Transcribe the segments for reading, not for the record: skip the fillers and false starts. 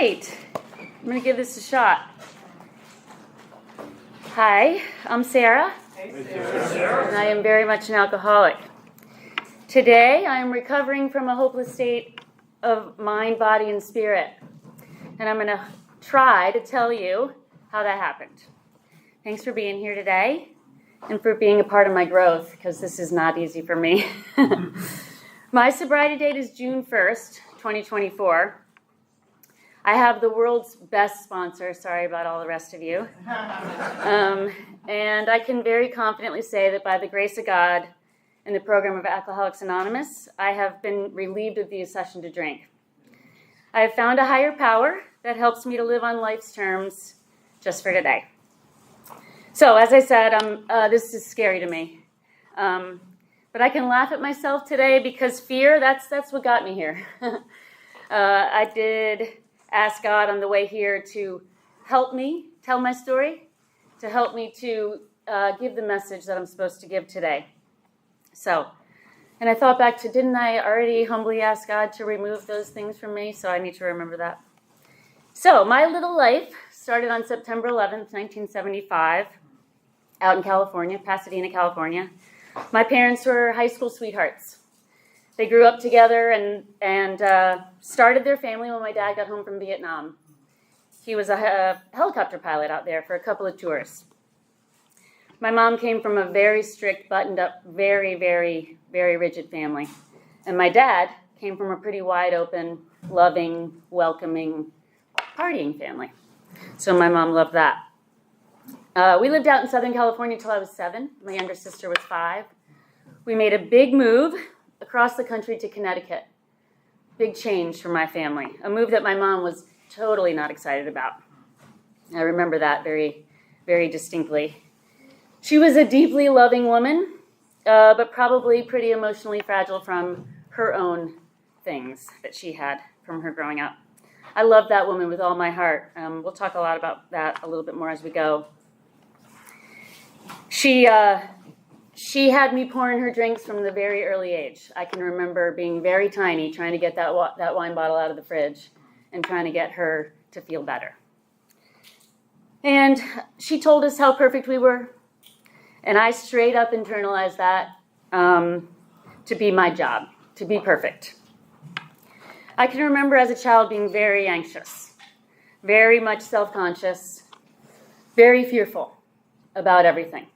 right, I'm going to give this a shot. Hi, I'm Sarah. Hey, Sarah. And I am very much an alcoholic. Today, I am recovering from a hopeless state of mind, body, and spirit. And I'm going to try to tell you how that happened. Thanks for being here today and for being a part of my growth, because this is not easy for me. My sobriety date is June 1st, 2024. I have the world's best sponsor. Sorry about all the rest of you. And I can very confidently say that by the grace of God and the program of Alcoholics Anonymous, I have been relieved of the obsession to drink. I have found a higher power that helps me to live on life's terms just for today. So, as I said, this is scary to me. But I can laugh at myself today because fear, that's what got me here. I did ask God on the way here to help me tell my story, to help me to give the message that I'm supposed to give today. So, and I thought back to, didn't I already humbly ask God to remove those things from me? So I need to remember that. So my little life started on September 11th, 1975, out in California, Pasadena, California. My parents were high school sweethearts. They grew up together and started their family when my dad got home from Vietnam. He was a helicopter pilot out there for a couple of tours. My mom came from a very strict, buttoned-up, very, very, very rigid family. And my dad came from a pretty wide-open, loving, welcoming, partying family. So my mom loved that. We lived out in Southern California until I was 7. My younger sister was 5. We made a big move across the country to Connecticut. Big change for my family. A move that my mom was totally not excited about. I remember that very, very distinctly. She was a deeply loving woman, but probably pretty emotionally fragile from her own things that she had from her growing up. I love that woman with all my heart. We'll talk a lot about that a little bit more as we go. She had me pouring her drinks from the very early age. I can remember being very tiny, trying to get that wine bottle out of the fridge and trying to get her to feel better. And she told us how perfect we were. And I straight up internalized that to be my job, to be perfect. I can remember as a child being very anxious, very much self-conscious, very fearful about everything.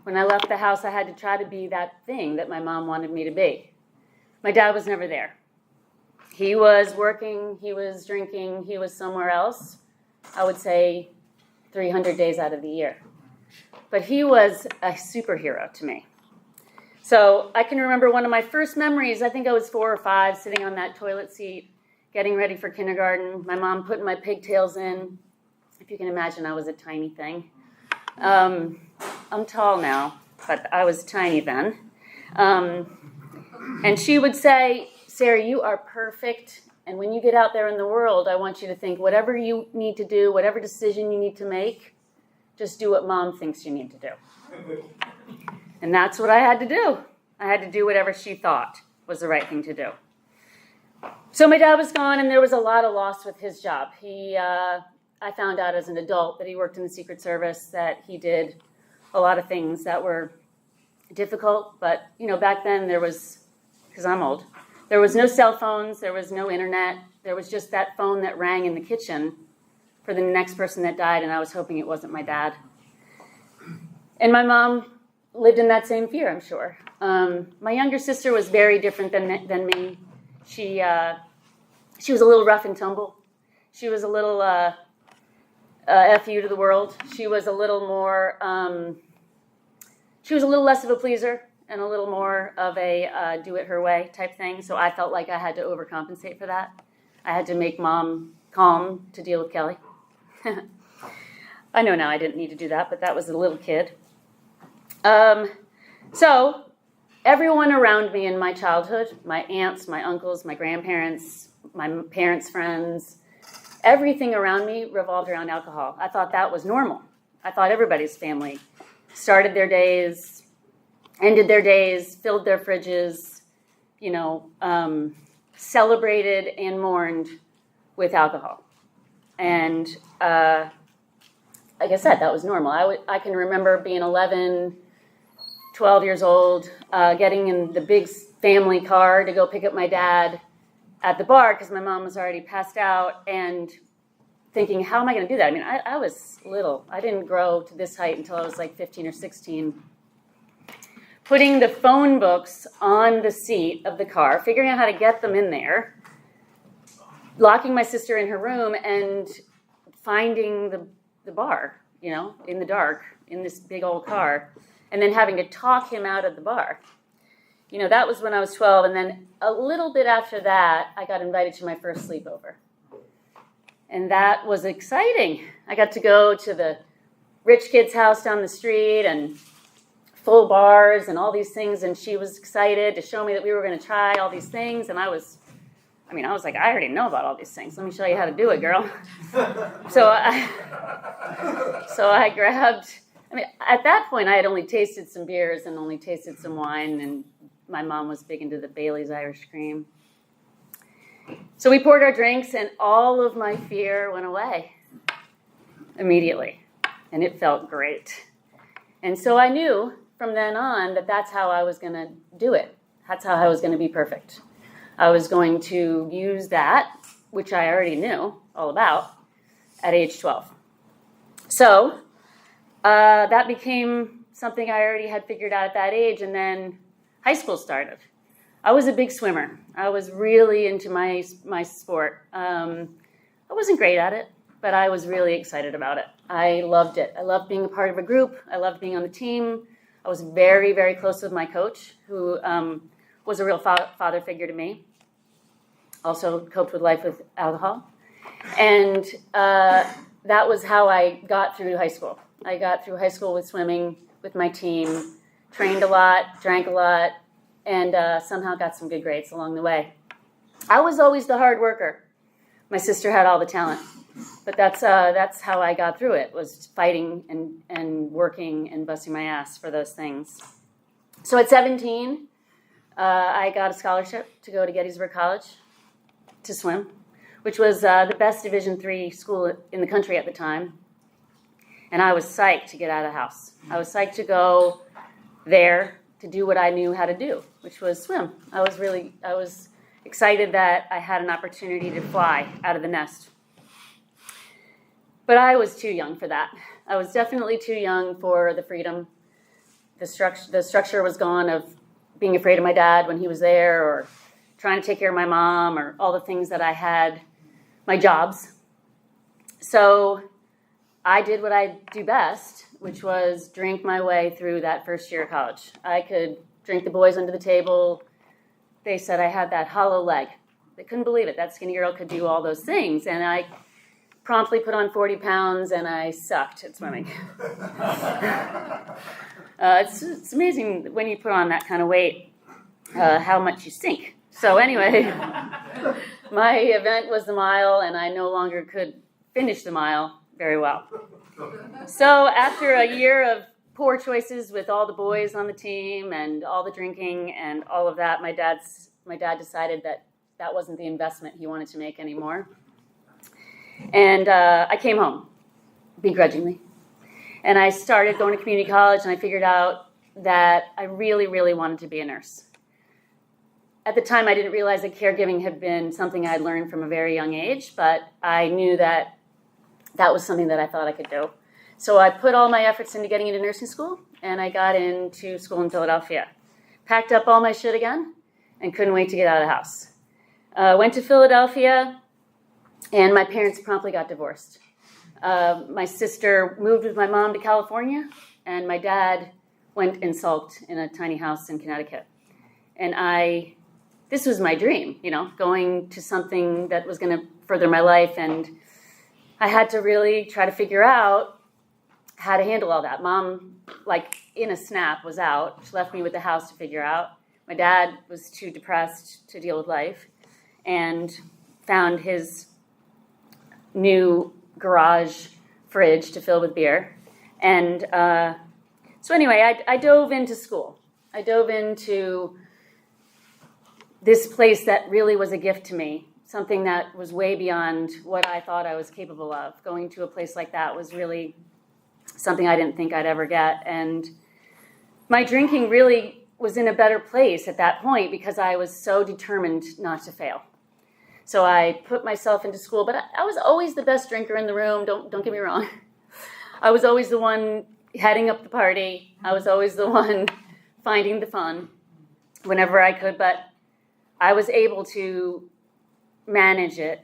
When I left the house, I had to try to be that thing that my mom wanted me to be. My dad was never there. He was working, he was drinking, he was somewhere else, I would say 300 days out of the year. But he was a superhero to me. So I can remember one of my first memories, I think I was 4 or 5, sitting on that toilet seat, getting ready for kindergarten, my mom putting my pigtails in. If you can imagine, I was a tiny thing. I'm tall now, but I was tiny then. And she would say, Sarah, you are perfect. And when you get out there in the world, I want you to think whatever you need to do, whatever decision you need to make, just do what mom thinks you need to do. And that's what I had to do. I had to do whatever she thought was the right thing to do. So my dad was gone, and there was a lot of loss with his job. I found out as an adult that he worked in the Secret Service, that he did a lot of things that were difficult. But, back then there was, because I'm old, there was no cell phones, there was no internet. There was just that phone that rang in the kitchen for the next person that died, and I was hoping it wasn't my dad. And my mom lived in that same fear, I'm sure. My younger sister was very different than me. She was a little rough and tumble. She was a little F you to the world. She was a little more, she was a little less of a pleaser and a little more of a do it her way type thing. So I felt like I had to overcompensate for that. I had to make mom calm to deal with Kelly. I know now I didn't need to do that, but that was a little kid. So everyone around me in my childhood, my aunts, my uncles, my grandparents, my parents' friends, everything around me revolved around alcohol. I thought that was normal. I thought everybody's family started their days, ended their days, filled their fridges, celebrated and mourned with alcohol. And like I said, that was normal. I can remember being 11, 12 years old, getting in the big family car to go pick up my dad at the bar because my mom was already passed out, and thinking, how am I going to do that? I mean, I was little. I didn't grow to this height until I was like 15 or 16. Putting the phone books on the seat of the car, figuring out how to get them in there, locking my sister in her room, and finding the bar, in the dark, in this big old car, and then having to talk him out of the bar. That was when I was 12, and then a little bit after that, I got invited to my first sleepover. And that was exciting. I got to go to the rich kid's house down the street and full bars and all these things, and she was excited to show me that we were going to try all these things, and I was like, I already know about all these things. Let me show you how to do it, girl. So I grabbed, at that point, I had only tasted some beers and only tasted some wine, and my mom was big into the Bailey's Irish Cream. So we poured our drinks, and all of my fear went away immediately, and it felt great. And so I knew from then on that that's how I was going to do it. That's how I was going to be perfect. I was going to use that, which I already knew all about, at age 12. So that became something I already had figured out at that age, and then high school started. I was a big swimmer. I was really into my sport. I wasn't great at it, but I was really excited about it. I loved it. I loved being a part of a group. I loved being on the team. I was very, very close with my coach, who was a real father figure to me. Also coped with life with alcohol. And that was how I got through high school. I got through high school with swimming, with my team, trained a lot, drank a lot, and somehow got some good grades along the way. I was always the hard worker. My sister had all the talent. But that's how I got through it, was fighting and working and busting my ass for those things. So at 17, I got a scholarship to go to Gettysburg College to swim, which was the best Division III school in the country at the time. And I was psyched to get out of the house. I was psyched to go there to do what I knew how to do, which was swim. I was excited that I had an opportunity to fly out of the nest. But I was too young for that. I was definitely too young for the freedom. The structure was gone of being afraid of my dad when he was there, or trying to take care of my mom, or all the things that I had, my jobs. So I did what I do best, which was drink my way through that first year of college. I could drink the boys under the table. They said I had that hollow leg. They couldn't believe it. That skinny girl could do all those things. And I promptly put on 40 pounds, and I sucked at swimming. It's amazing when you put on that kind of weight, how much you sink. So anyway, my event was the mile, and I no longer could finish the mile very well. So after a year of poor choices with all the boys on the team and all the drinking and all of that, my dad decided that wasn't the investment he wanted to make anymore. And I came home, begrudgingly. And I started going to community college, and I figured out that I really, really wanted to be a nurse. At the time, I didn't realize that caregiving had been something I had learned from a very young age, but I knew that was something that I thought I could do. So I put all my efforts into getting into nursing school, and I got into school in Philadelphia. Packed up all my shit again, and couldn't wait to get out of the house. Went to Philadelphia, and my parents promptly got divorced. My sister moved with my mom to California, and my dad went and sulked in a tiny house in Connecticut. And this was my dream, going to something that was going to further my life, and I had to really try to figure out how to handle all that. Mom, like in a snap, was out. She left me with the house to figure out. My dad was too depressed to deal with life, and found his new garage fridge to fill with beer. And so anyway, I dove into school. I dove into this place that really was a gift to me. something that was way beyond what I thought I was capable of. Going to a place like that was really something I didn't think I'd ever get. And my drinking really was in a better place at that point because I was so determined not to fail. So I put myself into school, but I was always the best drinker in the room. Don't get me wrong. I was always the one heading up the party. I was always the one finding the fun whenever I could, but I was able to manage it.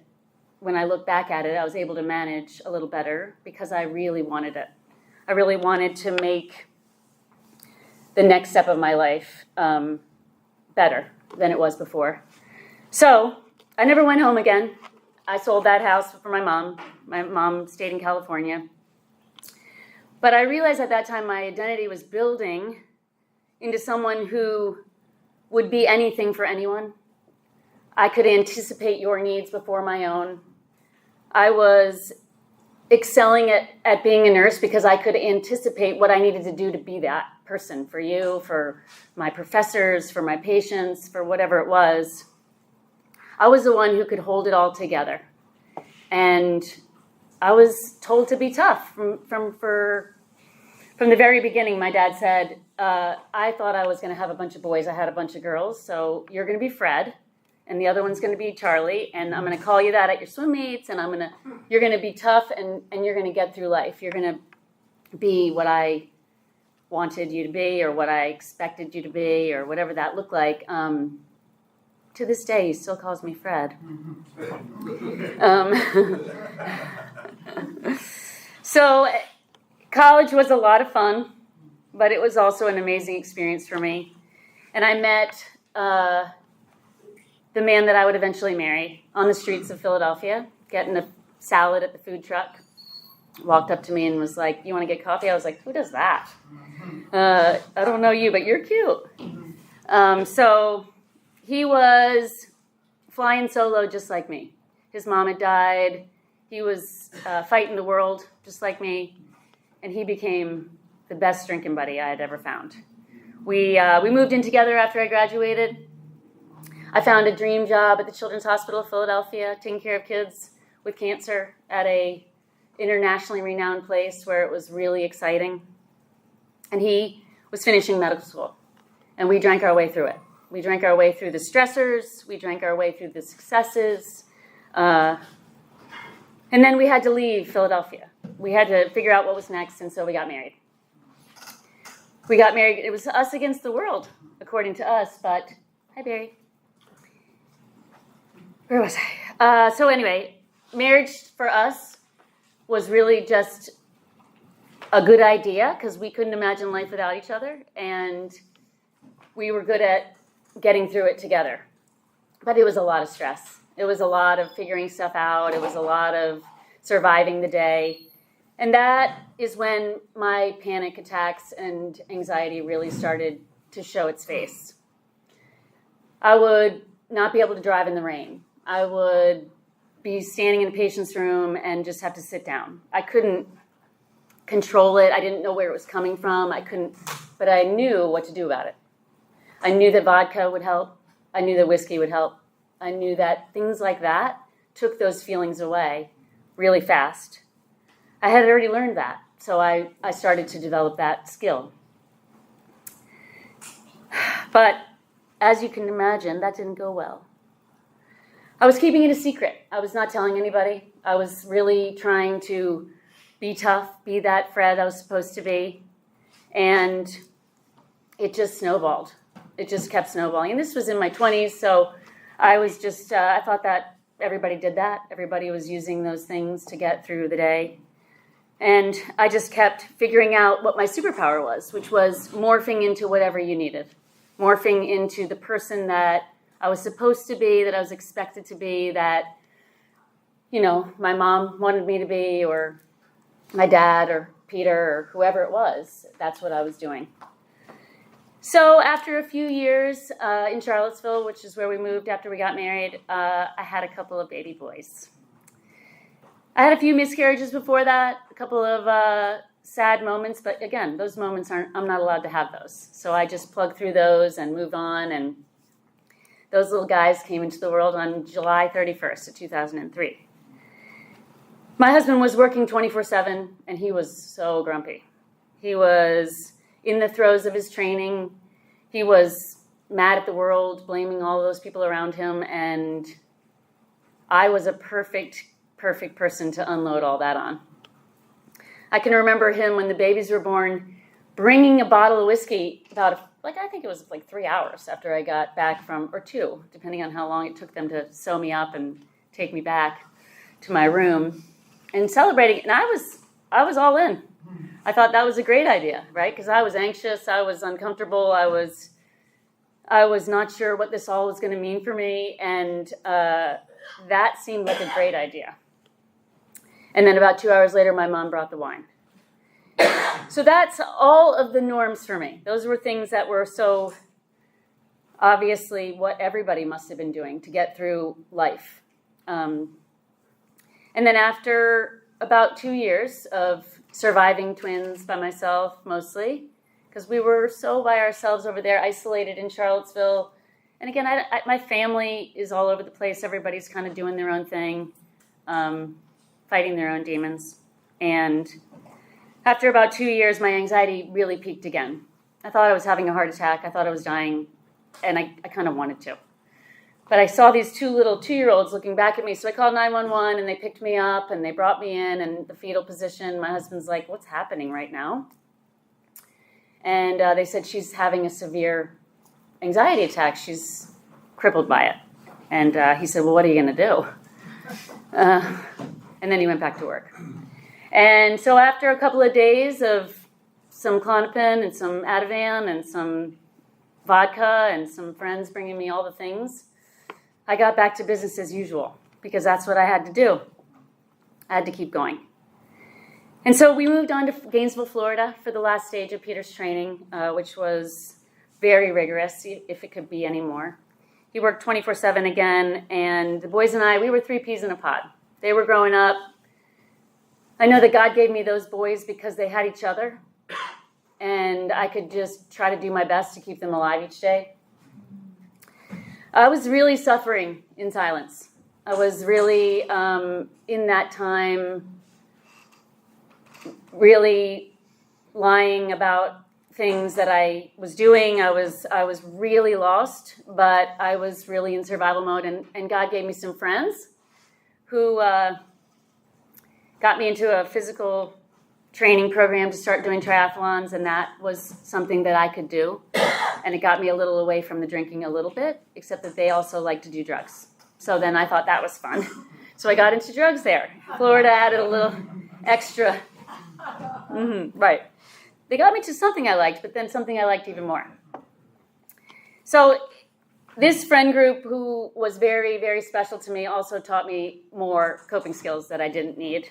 When I look back at it, I was able to manage a little better because I really wanted it. I really wanted to make the next step of my life better than it was before. So I never went home again. I sold that house for my mom. My mom stayed in California. But I realized at that time my identity was building into someone who would be anything for anyone. I could anticipate your needs before my own. I was excelling at being a nurse because I could anticipate what I needed to do to be that person for you, for my professors, for my patients, for whatever it was. I was the one who could hold it all together. And I was told to be tough. From the very beginning, my dad said, I thought I was going to have a bunch of boys. I had a bunch of girls. So you're going to be Fred, and the other one's going to be Charlie, and I'm going to call you that at your swim meets, and you're going to be tough, and you're going to get through life. You're going to be what I wanted you to be, or what I expected you to be, or whatever that looked like. To this day, he still calls me Fred. So college was a lot of fun, but it was also an amazing experience for me. And I met the man that I would eventually marry on the streets of Philadelphia, getting a salad at the food truck. Walked up to me and was like, "You want to get coffee?" I was like, "Who does that? I don't know you, but you're cute." So he was flying solo just like me. His mom had died. He was fighting the world just like me. And he became the best drinking buddy I had ever found. We moved in together after I graduated. I found a dream job at the Children's Hospital of Philadelphia, taking care of kids with cancer at a internationally renowned place where it was really exciting. And he was finishing medical school. And we drank our way through it. We drank our way through the stressors. We drank our way through the successes. And then we had to leave Philadelphia. We had to figure out what was next, and so we got married. We got married. It was us against the world, according to us, but... Hi, Barry. Where was I? So anyway, marriage for us was really just a good idea because we couldn't imagine life without each other, and we were good at getting through it together. But it was a lot of stress. It was a lot of figuring stuff out. It was a lot of surviving the day. And that is when my panic attacks and anxiety really started to show its face. I would not be able to drive in the rain. I would be standing in a patient's room and just have to sit down. I couldn't control it. I didn't know where it was coming from. But I knew what to do about it. I knew that vodka would help. I knew that whiskey would help. I knew that things like that took those feelings away really fast. I had already learned that, so I started to develop that skill. But as you can imagine, that didn't go well. I was keeping it a secret. I was not telling anybody. I was really trying to be tough, be that Fred I was supposed to be, and it just snowballed. It just kept snowballing. And this was in my 20s, so I was just, I thought that everybody did that. Everybody was using those things to get through the day. And I just kept figuring out what my superpower was, which was morphing into whatever you needed. Morphing into the person that I was supposed to be, that I was expected to be, that, my mom wanted me to be, or my dad, or Peter, or whoever it was. That's what I was doing. So after a few years in Charlottesville, which is where we moved after we got married, I had a couple of baby boys. I had a few miscarriages before that, a couple of sad moments, but again, those moments I'm not allowed to have those. So I just plugged through those and moved on. And Those little guys came into the world on July 31st of 2003. My husband was working 24/7, and he was so grumpy. He was in the throes of his training. He was mad at the world, blaming all those people around him, and I was a perfect person to unload all that on. I can remember him when the babies were born, bringing a bottle of whiskey I think it was 3 hours after I got back from, or 2, depending on how long it took them to sew me up and take me back to my room, and celebrating. And I was all in. I thought that was a great idea, right? Because I was anxious, I was uncomfortable, I was not sure what this all was going to mean for me, and that seemed like a great idea. And then about 2 hours later, my mom brought the wine. So that's all of the norms for me. Those were things that were so obviously what everybody must have been doing to get through life. And then after about 2 years of surviving twins by myself mostly, because we were so by ourselves over there, isolated in Charlottesville. And again, my family is all over the place. Everybody's kind of doing their own thing, fighting their own demons. And after about 2 years, my anxiety really peaked again. I thought I was having a heart attack. I thought I was dying, and I kind of wanted to. But I saw these 2 little 2-year-olds looking back at me, so I called 911, and they picked me up, and they brought me in the fetal position. My husband's like, "What's happening right now?" And they said she's having a severe anxiety attack. She's crippled by it. And he said, "Well, what are you going to do?" And then he went back to work. And so after a couple of days of some Klonopin and some Ativan and some vodka and some friends bringing me all the things, I got back to business as usual because that's what I had to do. I had to keep going. And so we moved on to Gainesville, Florida for the last stage of Peter's training, which was very rigorous, if it could be any more. He worked 24/7 again, and the boys and I, we were 3 peas in a pod. They were growing up. I know that God gave me those boys because they had each other, and I could just try to do my best to keep them alive each day. I was really suffering in silence. I was really, in that time, really lying about things that I was doing. I was really lost, but I was really in survival mode, and God gave me some friends who got me into a physical training program to start doing triathlons, and that was something that I could do. And it got me a little away from the drinking a little bit, except that they also like to do drugs. So then I thought that was fun. So I got into drugs there. Florida added a little extra. Right. They got me to something I liked, but then something I liked even more. So this friend group, who was very, very special to me, also taught me more coping skills that I didn't need.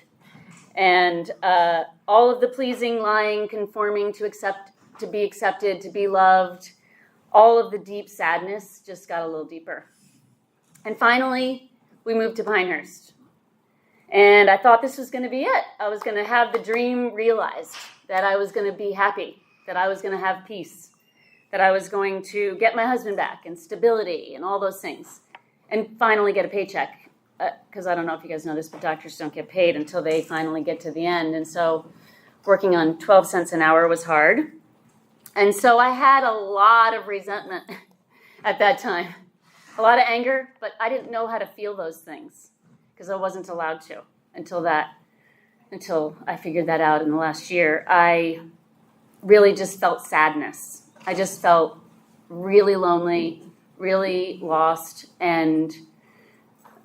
And all of the pleasing, lying, conforming to be accepted, to be loved, all of the deep sadness just got a little deeper. And finally, we moved to Pinehurst. And I thought this was going to be it. I was going to have the dream realized, that I was going to be happy, that I was going to have peace, that I was going to get my husband back and stability and all those things, and finally get a paycheck. Because I don't know if you guys know this, but doctors don't get paid until they finally get to the end. And so working on 12 cents an hour was hard. And so I had a lot of resentment at that time, a lot of anger, but I didn't know how to feel those things because I wasn't allowed to until I figured that out in the last year. I really just felt sadness. I just felt really lonely, really lost, and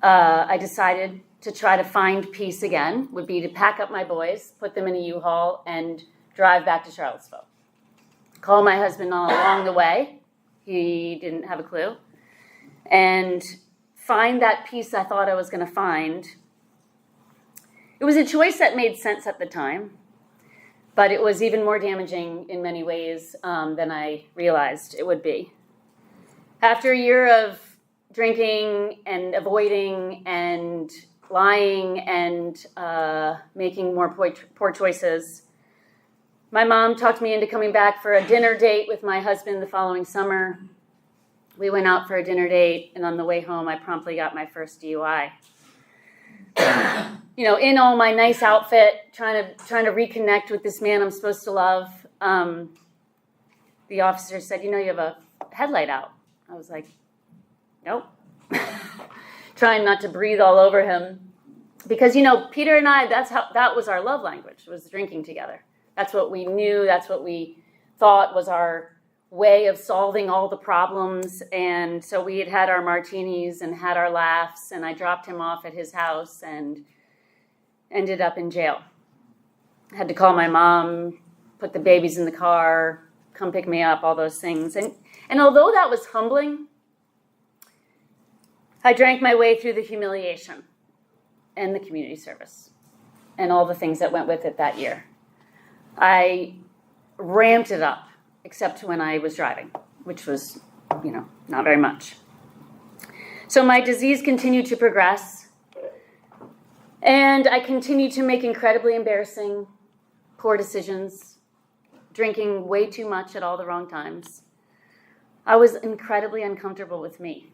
I decided to try to find peace again, would be to pack up my boys, put them in a U-Haul, and drive back to Charlottesville. Call my husband along the way. He didn't have a clue. And find that peace I thought I was going to find. It was a choice that made sense at the time, but it was even more damaging in many ways than I realized it would be. After a year of drinking and avoiding and lying and making more poor choices, my mom talked me into coming back for a dinner date with my husband the following summer. We went out for a dinner date, and on the way home, I promptly got my first DUI. In all my nice outfit, trying to reconnect with this man I'm supposed to love, the officer said, you have a headlight out. I was like, nope. Trying not to breathe all over him. Because, Peter and I, that was our love language, was drinking together. That's what we knew. That's what we thought was our way of solving all the problems. And so we had our martinis and had our laughs, and I dropped him off at his house and ended up in jail. I had to call my mom, put the babies in the car, come pick me up, all those things. And although that was humbling, I drank my way through the humiliation and the community service and all the things that went with it that year. I ramped it up, except when I was driving, which was, not very much. So my disease continued to progress, and I continued to make incredibly embarrassing, poor decisions, drinking way too much at all the wrong times. I was incredibly uncomfortable with me.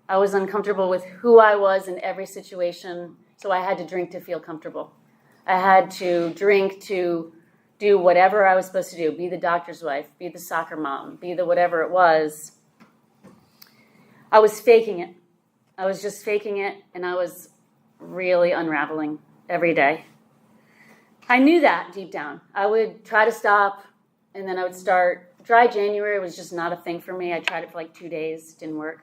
I was uncomfortable with who I was in every situation, so I had to drink to feel comfortable. I had to drink to do whatever I was supposed to do, be the doctor's wife, be the soccer mom, be the whatever it was. I was faking it. I was just faking it, and I was really unraveling every day. I knew that deep down. I would try to stop, and then I would start. Dry January was just not a thing for me. I tried it for like 2 days, didn't work.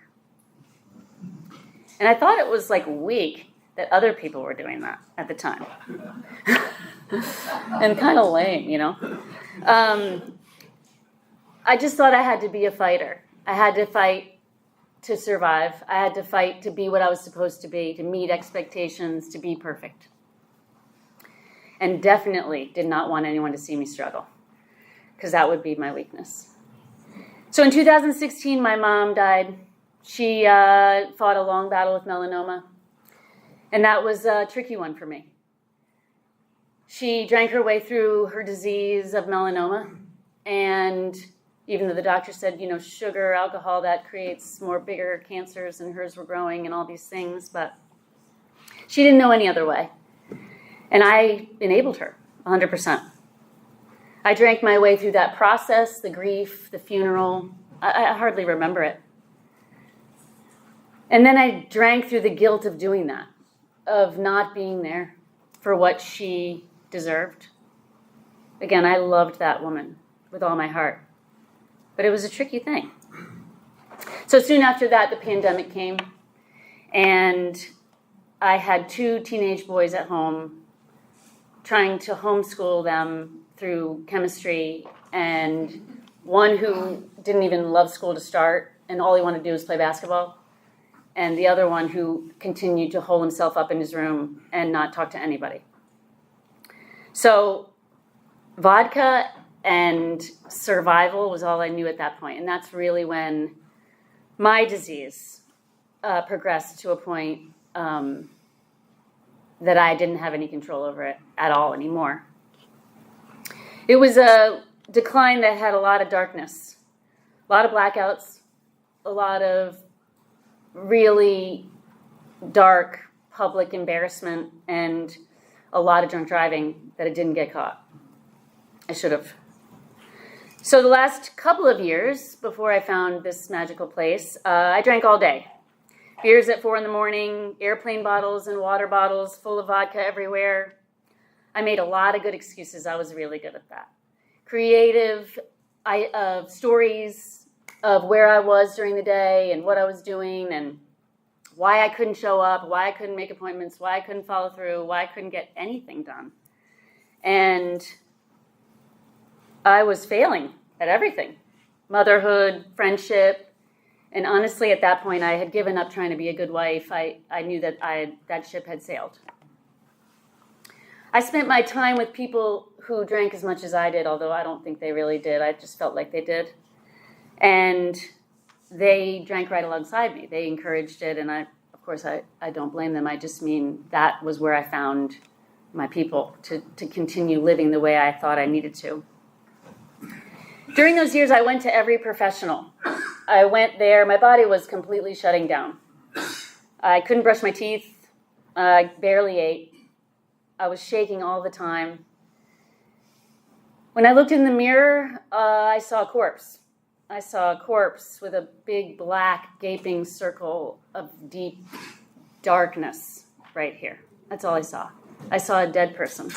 And I thought it was like weak that other people were doing that at the time. And kind of lame, I just thought I had to be a fighter. I had to fight to survive. I had to fight to be what I was supposed to be, to meet expectations, to be perfect. And definitely did not want anyone to see me struggle, because that would be my weakness. So in 2016, my mom died. She fought a long battle with melanoma, and that was a tricky one for me. She drank her way through her disease of melanoma, and even though the doctor said, sugar, alcohol, that creates more bigger cancers, and hers were growing and all these things, but she didn't know any other way. And I enabled her 100%. I drank my way through that process, the grief, the funeral. I hardly remember it. And then I drank through the guilt of doing that, of not being there for what she deserved. Again, I loved that woman with all my heart, but it was a tricky thing. So soon after that, the pandemic came, and I had 2 teenage boys at home, trying to homeschool them through chemistry, and one who didn't even love school to start, and all he wanted to do was play basketball, and the other one who continued to hole himself up in his room and not talk to anybody. So vodka and survival was all I knew at that point, and that's really when my disease progressed to a point that I didn't have any control over it at all anymore. It was a decline that had a lot of darkness, a lot of blackouts, a lot of really dark public embarrassment, and a lot of drunk driving that I didn't get caught. I should have. So the last couple of years before I found this magical place, I drank all day. Beers at 4 a.m, airplane bottles and water bottles full of vodka everywhere. I made a lot of good excuses. I was really good at that. Creative stories of where I was during the day and what I was doing and why I couldn't show up, why I couldn't make appointments, why I couldn't follow through, why I couldn't get anything done. And I was failing at everything. Motherhood, friendship, and honestly at that point I had given up trying to be a good wife. I knew that that ship had sailed. I spent my time with people who drank as much as I did, although I don't think they really did. I just felt like they did. And they drank right alongside me. They encouraged it, and I don't blame them. I just mean that was where I found my people to continue living the way I thought I needed to. During those years, I went to every professional I went there. My body was completely shutting down. I couldn't brush my teeth. I barely ate. I was shaking all the time. When I looked in the mirror, I saw a corpse. I saw a corpse with a big black gaping circle of deep darkness right here. That's all I saw. I saw a dead person.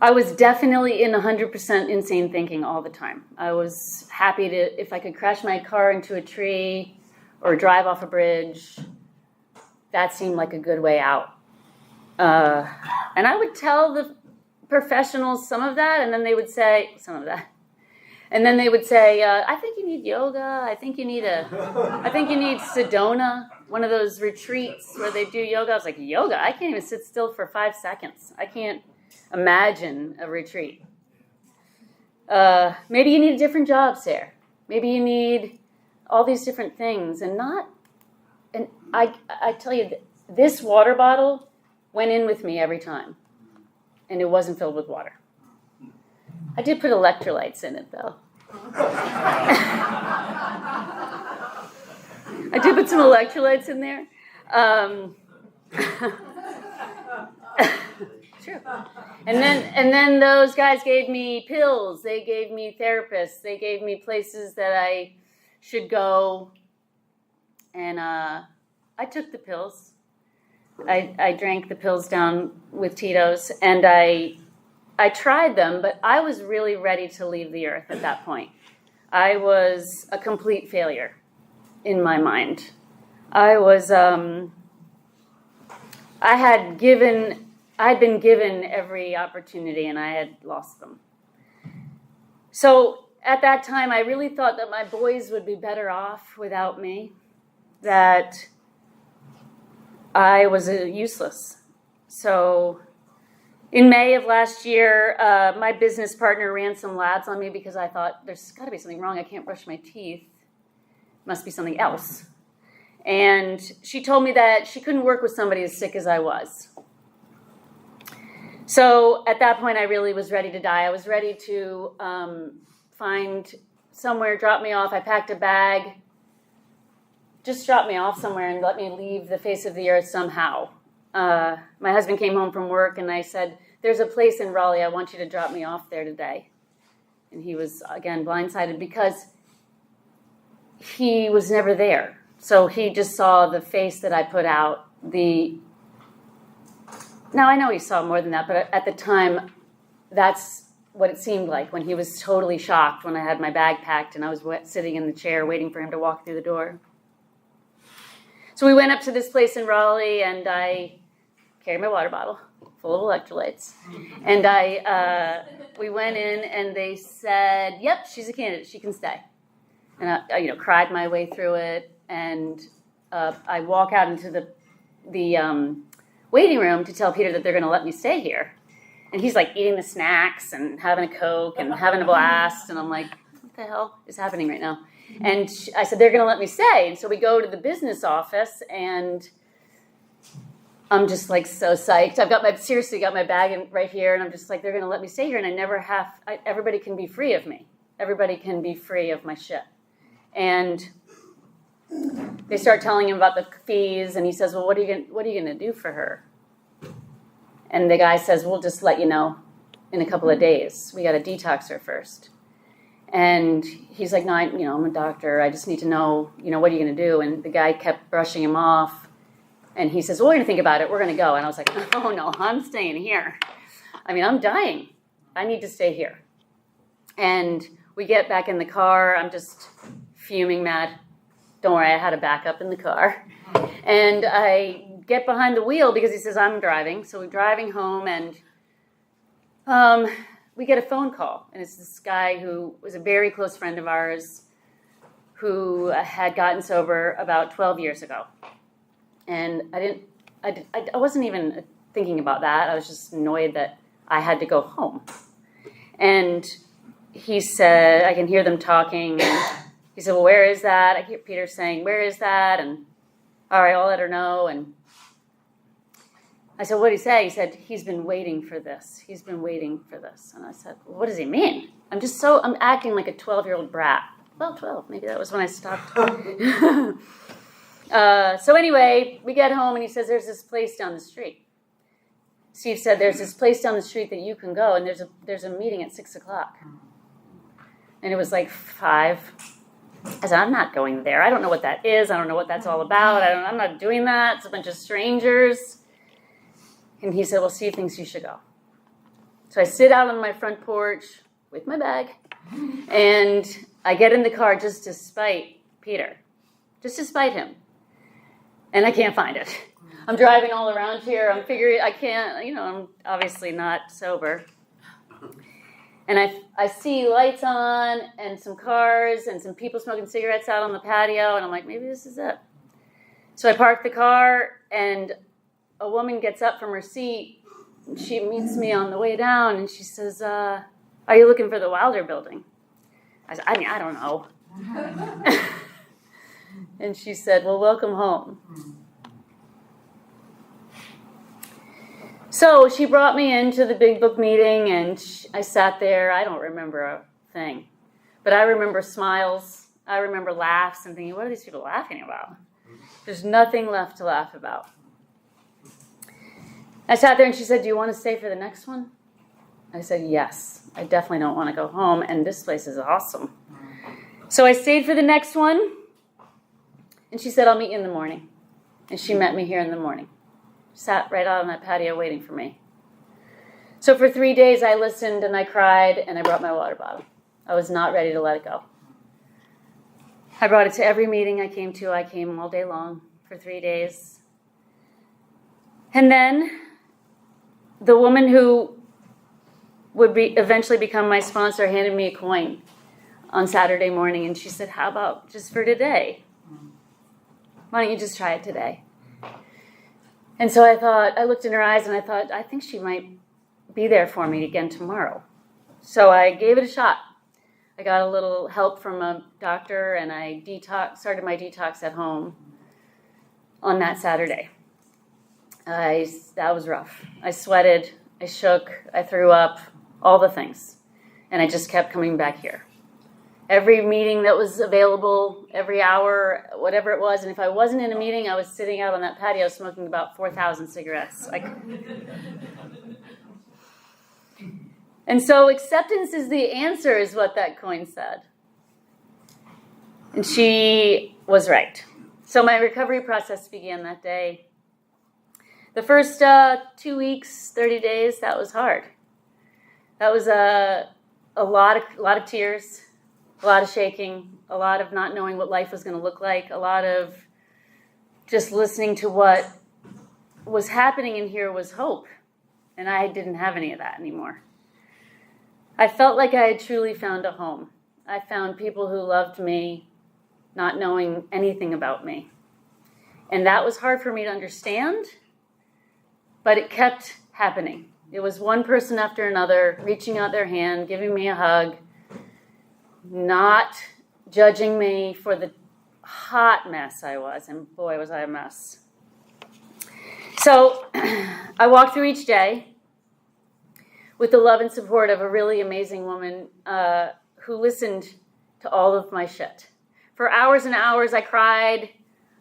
I was definitely in 100% insane thinking all the time. I was happy to, if I could crash my car into a tree or drive off a bridge, that seemed like a good way out. And I would tell the professionals some of that, and then they would say, and then they would say, I think you need yoga. I think you need Sedona, one of those retreats where they do yoga. I was like, yoga? I can't even sit still for 5 seconds. I can't imagine a retreat. Maybe you need a different job, Sarah. Maybe you need all these different things. And I tell you, this water bottle went in with me every time. And it wasn't filled with water. I did put electrolytes in it, though. I did put some electrolytes in there. True. And then those guys gave me pills. They gave me therapists. They gave me places that I should go. And I took the pills. I drank the pills down with Tito's, and I tried them, but I was really ready to leave the earth at that point. I was a complete failure in my mind. I'd been given every opportunity, and I had lost them. So at that time, I really thought that my boys would be better off without me, that I was useless. So in May of last year, my business partner ran some labs on me because I thought, there's got to be something wrong. I can't brush my teeth. Must be something else. And she told me that she couldn't work with somebody as sick as I was. So at that point, I really was ready to die. I was ready to find somewhere, drop me off. I packed a bag. Just drop me off somewhere and let me leave the face of the earth somehow. My husband came home from work, and I said, there's a place in Raleigh. I want you to drop me off there today. And he was, again, blindsided because he was never there. So he just saw the face that I put out. Now, I know he saw more than that, but at the time, that's what it seemed like when he was totally shocked when I had my bag packed and I was sitting in the chair waiting for him to walk through the door. So we went up to this place in Raleigh, and I carried my water bottle full of electrolytes. And we went in, and they said, yep, she's a candidate. She can stay. And I cried my way through it. And I walk out into the waiting room to tell Peter that they're going to let me stay here. And he's like eating the snacks and having a Coke and having a blast. And I'm like, what the hell is happening right now? And I said, they're going to let me stay. And so we go to the business office, and I'm just like so psyched. I've got my bag right here, and I'm just like, they're going to let me stay here. And everybody can be free of me. Everybody can be free of my shit. And they start telling him about the fees, and he says, well, what are you going to do for her? And the guy says, we'll just let you know in a couple of days. We got to detox her first. And he's like, no, I'm a doctor. I just need to know, what are you going to do? And the guy kept brushing him off. And he says, well, we're going to think about it. We're going to go. And I was like, oh, no, I'm staying here. I'm dying. I need to stay here. And we get back in the car. I'm just fuming mad. Don't worry, I had a backup in the car. And I get behind the wheel because he says I'm driving. So we're driving home, and we get a phone call, and it's this guy who was a very close friend of ours who had gotten sober about 12 years ago. And I wasn't even thinking about that. I was just annoyed that I had to go home. And he said, I can hear them talking. And he said, well, where is that? I hear Peter saying, where is that? And all right, I'll let her know. And I said, what did he say? He said, he's been waiting for this. He's been waiting for this. And I said, well, what does he mean? I'm acting like a 12-year-old brat. Well, 12, maybe that was when I stopped. So anyway, we get home and he says, there's this place down the street. Steve said, there's this place down the street that you can go, and there's a meeting at 6 o'clock. And it was like 5. I said, I'm not going there. I don't know what that is. I don't know what that's all about. I'm not doing that. It's a bunch of strangers. And he said, well, Steve thinks you should go. So I sit out on my front porch with my bag, and I get in the car just to spite Peter, just to spite him. And I can't find it. I'm driving all around here. I'm figuring I can't, I'm obviously not sober. And I see lights on and some cars and some people smoking cigarettes out on the patio. And I'm like, maybe this is it. So I park the car, and a woman gets up from her seat. And she meets me on the way down, and she says, are you looking for the Wilder building? I said, I don't know. And she said, well, welcome home. So she brought me into the big book meeting, and I sat there. I don't remember a thing. But I remember smiles. I remember laughs and thinking, what are these people laughing about? There's nothing left to laugh about. I sat there, and she said, do you want to stay for the next one? I said, yes. I definitely don't want to go home, and this place is awesome. So I stayed for the next one, and she said, I'll meet you in the morning. And she met me here in the morning. Sat right out on that patio waiting for me. So for 3 days, I listened and I cried, and I brought my water bottle. I was not ready to let it go. I brought it to every meeting I came to. I came all day long for 3 days. And then the woman who would eventually become my sponsor handed me a coin on Saturday morning, and she said, how about just for today? Why don't you just try it today? And so I looked in her eyes, and I thought, I think she might be there for me again tomorrow. So I gave it a shot. I got a little help from a doctor, and I started my detox at home on that Saturday. That was rough. I sweated, I shook, I threw up, all the things. And I just kept coming back here. Every meeting that was available, every hour, whatever it was. And if I wasn't in a meeting, I was sitting out on that patio smoking about 4,000 cigarettes. And so acceptance is the answer, is what that coin said. And she was right. So my recovery process began that day. The first 2 weeks, 30 days, that was hard. That was a lot of tears, a lot of shaking, a lot of not knowing what life was going to look like, a lot of just listening to what was happening in here was hope. And I didn't have any of that anymore. I felt like I had truly found a home. I found people who loved me, not knowing anything about me. And that was hard for me to understand, but it kept happening. It was one person after another reaching out their hand, giving me a hug, not judging me for the hot mess I was. And boy, was I a mess. So I walked through each day with the love and support of a really amazing woman who listened to all of my shit. For hours and hours, I cried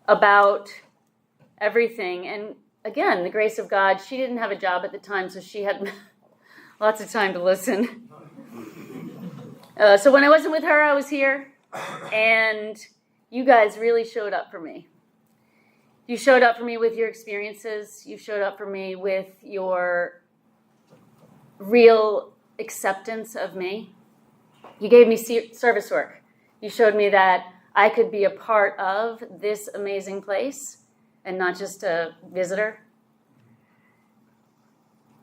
about everything. And again, the grace of God, she didn't have a job at the time, so she had lots of time to listen. So when I wasn't with her, I was here. And you guys really showed up for me. You showed up for me with your experiences. You showed up for me with your real acceptance of me. You gave me service work. You showed me that I could be a part of this amazing place and not just a visitor.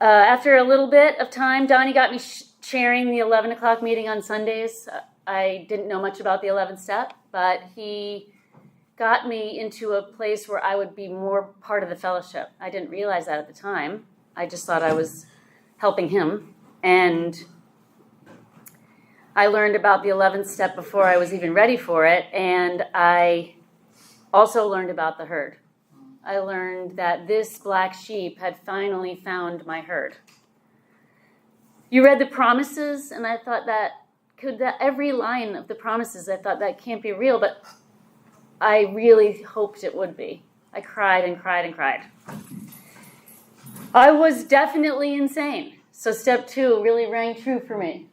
After a little bit of time, Donnie got me chairing the 11 o'clock meeting on Sundays. I didn't know much about the 11th step, but he got me into a place where I would be more part of the fellowship. I didn't realize that at the time. I just thought I was helping him. And I learned about the 11th step before I was even ready for it. And I also learned about the herd. I learned that this black sheep had finally found my herd. You read the promises, and I thought every line of the promises, I thought that can't be real, but I really hoped it would be. I cried and cried and cried. I was definitely insane. So step 2 really rang true for me.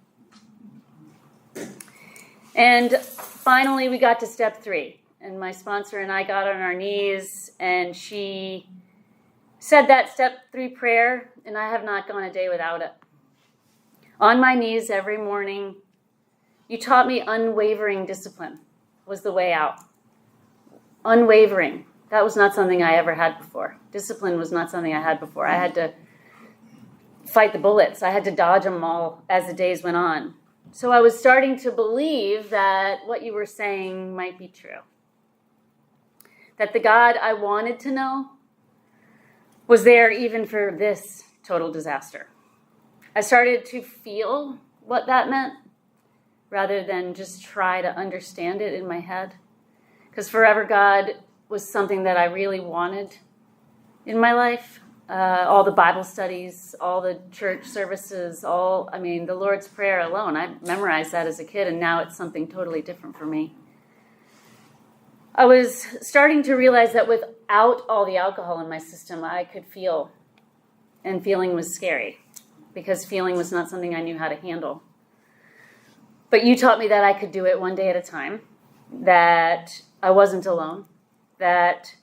And finally, we got to step 3. And my sponsor and I got on our knees, and she said that step 3 prayer, and I have not gone a day without it. On my knees every morning, you taught me unwavering discipline was the way out. Unwavering. That was not something I ever had before. Discipline was not something I had before. I had to fight the bullets. I had to dodge them all as the days went on. So I was starting to believe that what you were saying might be true. That the God I wanted to know was there even for this total disaster. I started to feel what that meant rather than just try to understand it in my head. Because forever God was something that I really wanted in my life. All the Bible studies, all the church services, the Lord's Prayer alone. I memorized that as a kid, and now it's something totally different for me. I was starting to realize that without all the alcohol in my system, I could feel, and feeling was scary, because feeling was not something I knew how to handle. But you taught me that I could do it one day at a time, that I wasn't alone, that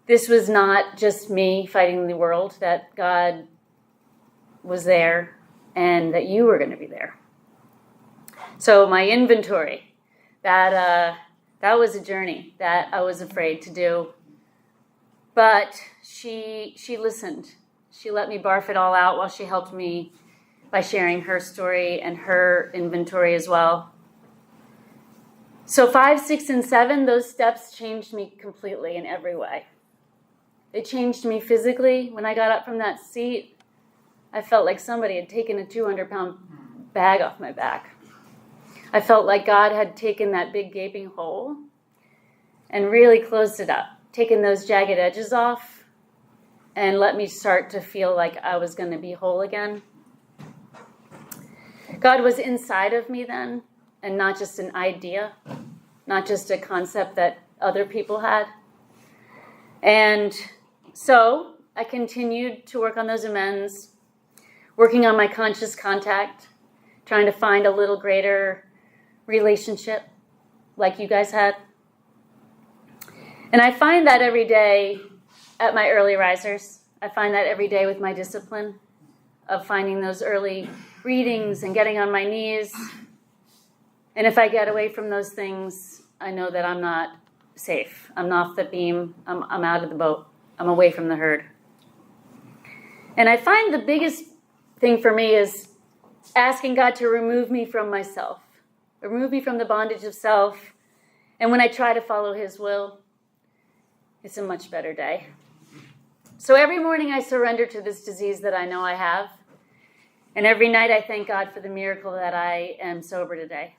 this was not just me fighting the world, that God was there and that you were going to be there. So my inventory, that was a journey that I was afraid to do. But she listened. She let me barf it all out while she helped me by sharing her story and her inventory as well. So 5, 6, and 7, those steps changed me completely in every way. It changed me physically. When I got up from that seat, I felt like somebody had taken a 200-pound bag off my back. I felt like God had taken that big gaping hole and really closed it up, taken those jagged edges off, and let me start to feel like I was going to be whole again. God was inside of me then, and not just an idea, not just a concept that other people had. And so I continued to work on those amends, working on my conscious contact, trying to find a little greater relationship like you guys had. And I find that every day at my early risers. I find that every day with my discipline of finding those early readings and getting on my knees. And if I get away from those things, I know that I'm not safe. I'm off the beam. I'm out of the boat. I'm away from the herd. And I find the biggest thing for me is asking God to remove me from myself, remove me from the bondage of self. And when I try to follow his will, it's a much better day. So every morning I surrender to this disease that I know I have. And every night I thank God for the miracle that I am sober today.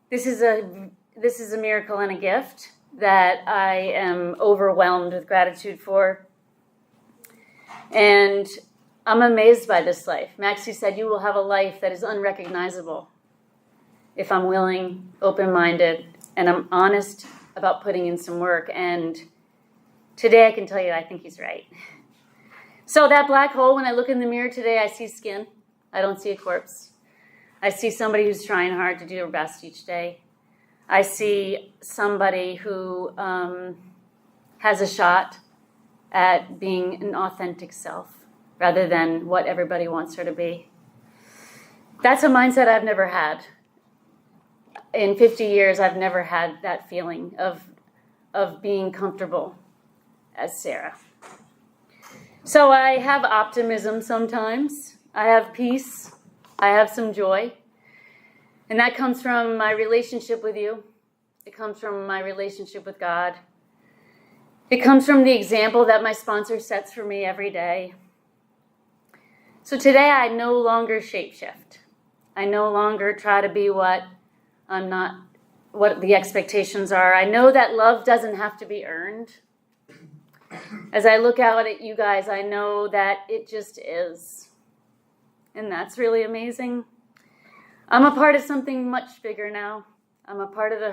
This is a miracle and a gift that I am overwhelmed with gratitude for. And I'm amazed by this life. Maxie said, you will have a life that is unrecognizable if I'm willing, open-minded, and I'm honest about putting in some work. And today I can tell you I think he's right. So that black hole, when I look in the mirror today, I see skin. I don't see a corpse. I see somebody who's trying hard to do their best each day. I see somebody who has a shot at being an authentic self rather than what everybody wants her to be. That's a mindset I've never had. In 50 years, I've never had that feeling of being comfortable as Sarah. So I have optimism sometimes. I have peace. I have some joy. And that comes from my relationship with you. It comes from my relationship with God. It comes from the example that my sponsor sets for me every day. So today I no longer shapeshift. I no longer try to be what I'm not, what the expectations are. I know that love doesn't have to be earned. As I look out at you guys, I know that it just is. And that's really amazing. I'm a part of something much bigger now. I'm a part of the